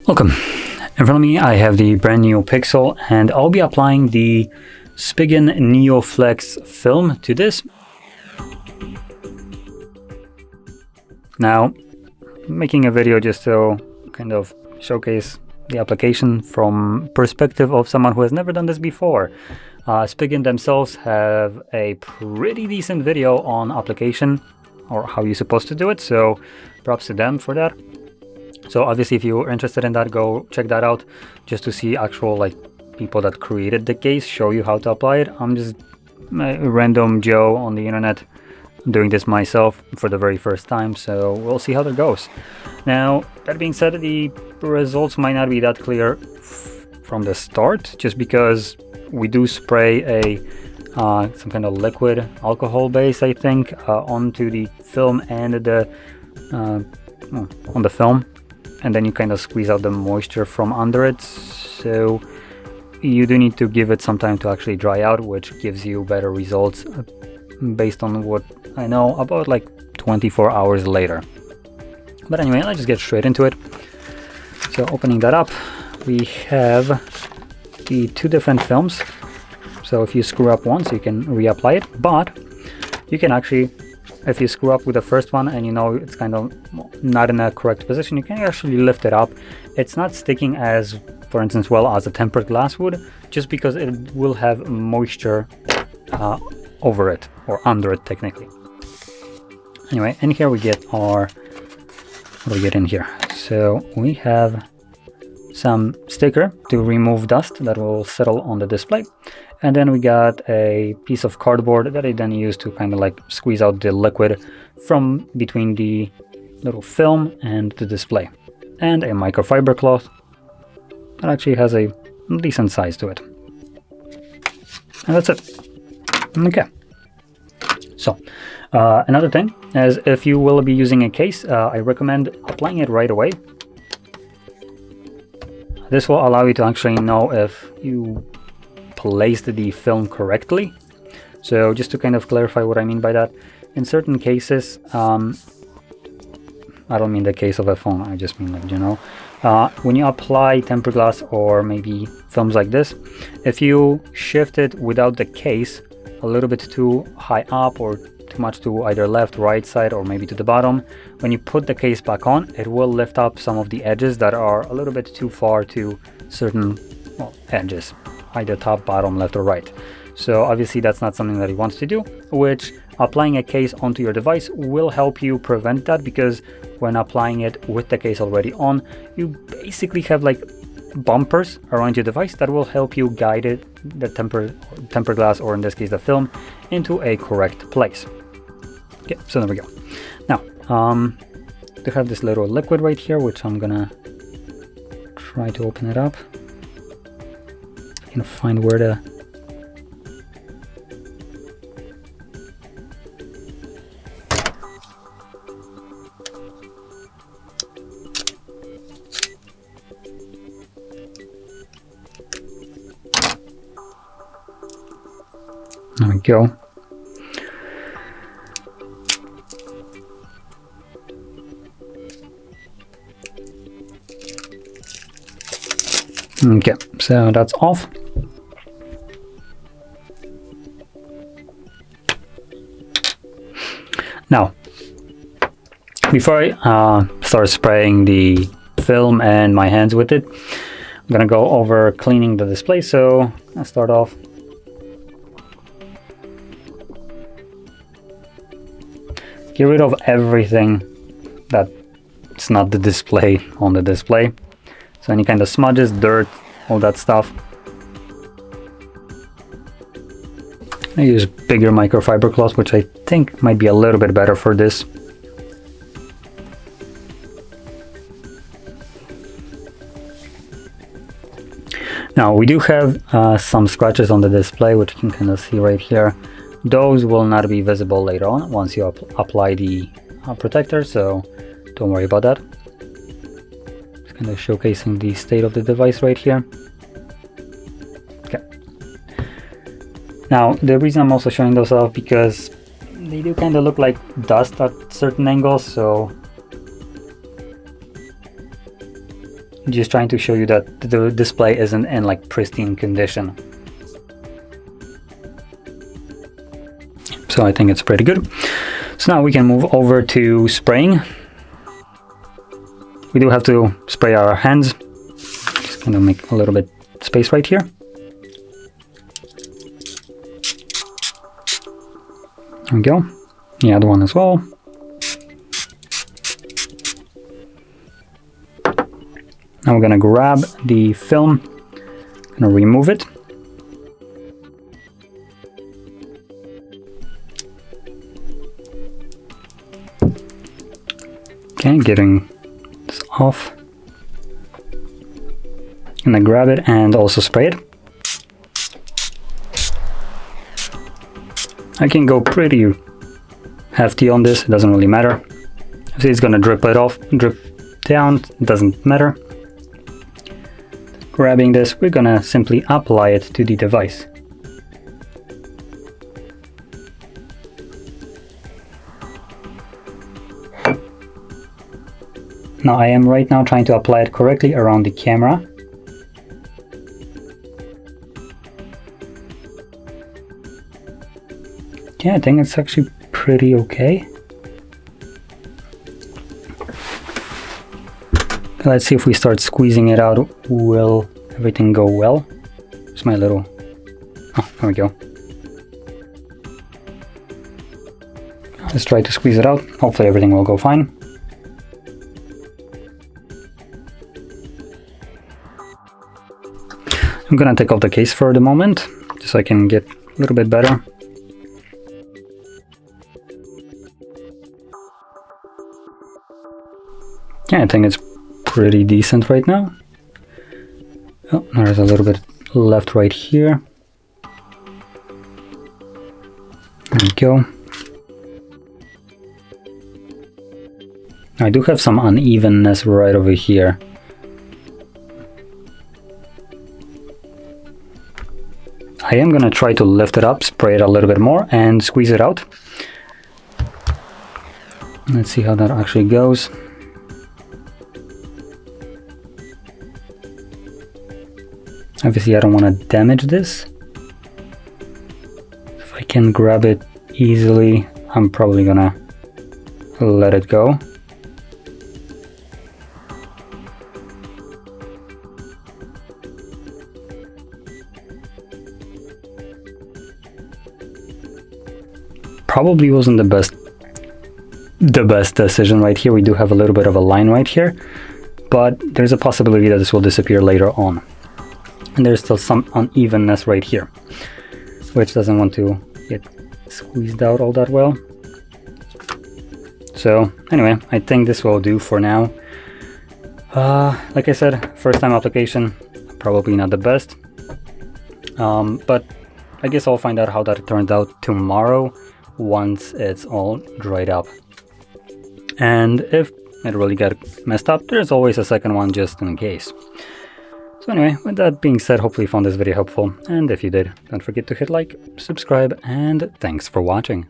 Welcome. In front of me I have the brand new Pixel and I'll be applying the Spigen Neoflex film to this. Now, making a video just to kind of showcase the application from perspective of someone who has never done this before. Spigen themselves have a pretty decent video on application or how you're supposed to do it, so props to them for that. So obviously if you're interested in that, go check that out just to see actual people that created the case show you how to apply it. I'm just a random Joe on the internet doing this myself for the very first time, so we'll see how that goes. Now, that being said, the results might not be that clear from the start, just because we do spray a some kind of liquid alcohol base, I think, onto the film and the on the film, and then you kind of squeeze out the moisture from under it. So you do need to give it some time to actually dry out, which gives you better results based on what I know about 24 hours later. But anyway, let's just get straight into it. So opening that up, we have the two different films. So if you screw up once, you can reapply it, but you can actually, if you screw up with the first one and you know it's kind of not in a correct position, you can actually lift it up. It's not sticking as, for instance, well as a tempered glass would, just because it will have moisture over it, or under it technically. Anyway, and here we get our, what do we get in here? So we have some sticker to remove dust that will settle on the display. And then we got a piece of cardboard that I then use to kind of squeeze out the liquid from between the little film and the display. And a microfiber cloth that actually has a decent size to it. And that's it. Okay. So, another thing is, if you will be using a case, I recommend applying it right away. This will allow you to actually know if you placed the film correctly. So just to kind of clarify what I mean by that, in certain cases, I don't mean the case of a phone, I just mean when you apply tempered glass or maybe films like this, if you shift it without the case a little bit too high up or too much to either left, right side, or maybe to the bottom, when you put the case back on, it will lift up some of the edges that are a little bit too far to certain edges, either top, bottom, left, or right. So obviously that's not something that you want to do, which applying a case onto your device will help you prevent that, because when applying it with the case already on, you basically have bumpers around your device that will help you guide it, the tempered glass, or in this case the film, into a correct place. Okay, so there we go. Now, to have this little liquid right here, which I'm gonna try to open it up and find where the there we go. Okay, so that's off. Now, before I start spraying the film and my hands with it, I'm gonna go over cleaning the display. So I'll start off. Get rid of everything that's not the display on the display. So any kind of smudges, dirt, all that stuff. I use bigger microfiber cloth, which I think might be a little bit better for this. Now we do have some scratches on the display, which you can kind of see right here. Those will not be visible later on once you apply the protector, so don't worry about that. Just kind of showcasing the state of the device right here. Okay. Now, the reason I'm also showing those off, because they do kind of look like dust at certain angles, so just trying to show you that the display isn't in like pristine condition. So I think it's pretty good. So now we can move over to spraying. We do have to spray our hands. Just kind of make a little bit space right here. There we go. The other one as well. Now we're gonna grab the film, gonna remove it. Okay, getting this off. Gonna grab it and also spray it. I can go pretty hefty on this, it doesn't really matter. See, it's gonna drip down, it doesn't matter. Grabbing this, we're gonna simply apply it to the device. Now I am right now trying to apply it correctly around the camera. Yeah, I think it's actually pretty okay. Let's see if we start squeezing it out, will everything go well? It's my little... Oh, there we go. Let's try to squeeze it out. Hopefully everything will go fine. I'm gonna take off the case for the moment, just so I can get a little bit better. Yeah, I think it's pretty decent right now. Oh, there's a little bit left right here. There we go. I do have some unevenness right over here. I am gonna try to lift it up, spray it a little bit more and squeeze it out. Let's see how that actually goes. Obviously I don't want to damage this. If I can grab it easily, I'm probably gonna let it go. Probably wasn't the best decision right here. We do have a little bit of a line right here, but there's a possibility that this will disappear later on. And there's still some unevenness right here, which doesn't want to get squeezed out all that well. So anyway, I think this will do for now. Like I said, first time application, probably not the best. But I guess I'll find out how that turns out tomorrow once it's all dried up. And if it really got messed up, there's always a second one just in case. So anyway, with that being said, hopefully you found this video helpful, and if you did, don't forget to hit like, subscribe, and thanks for watching.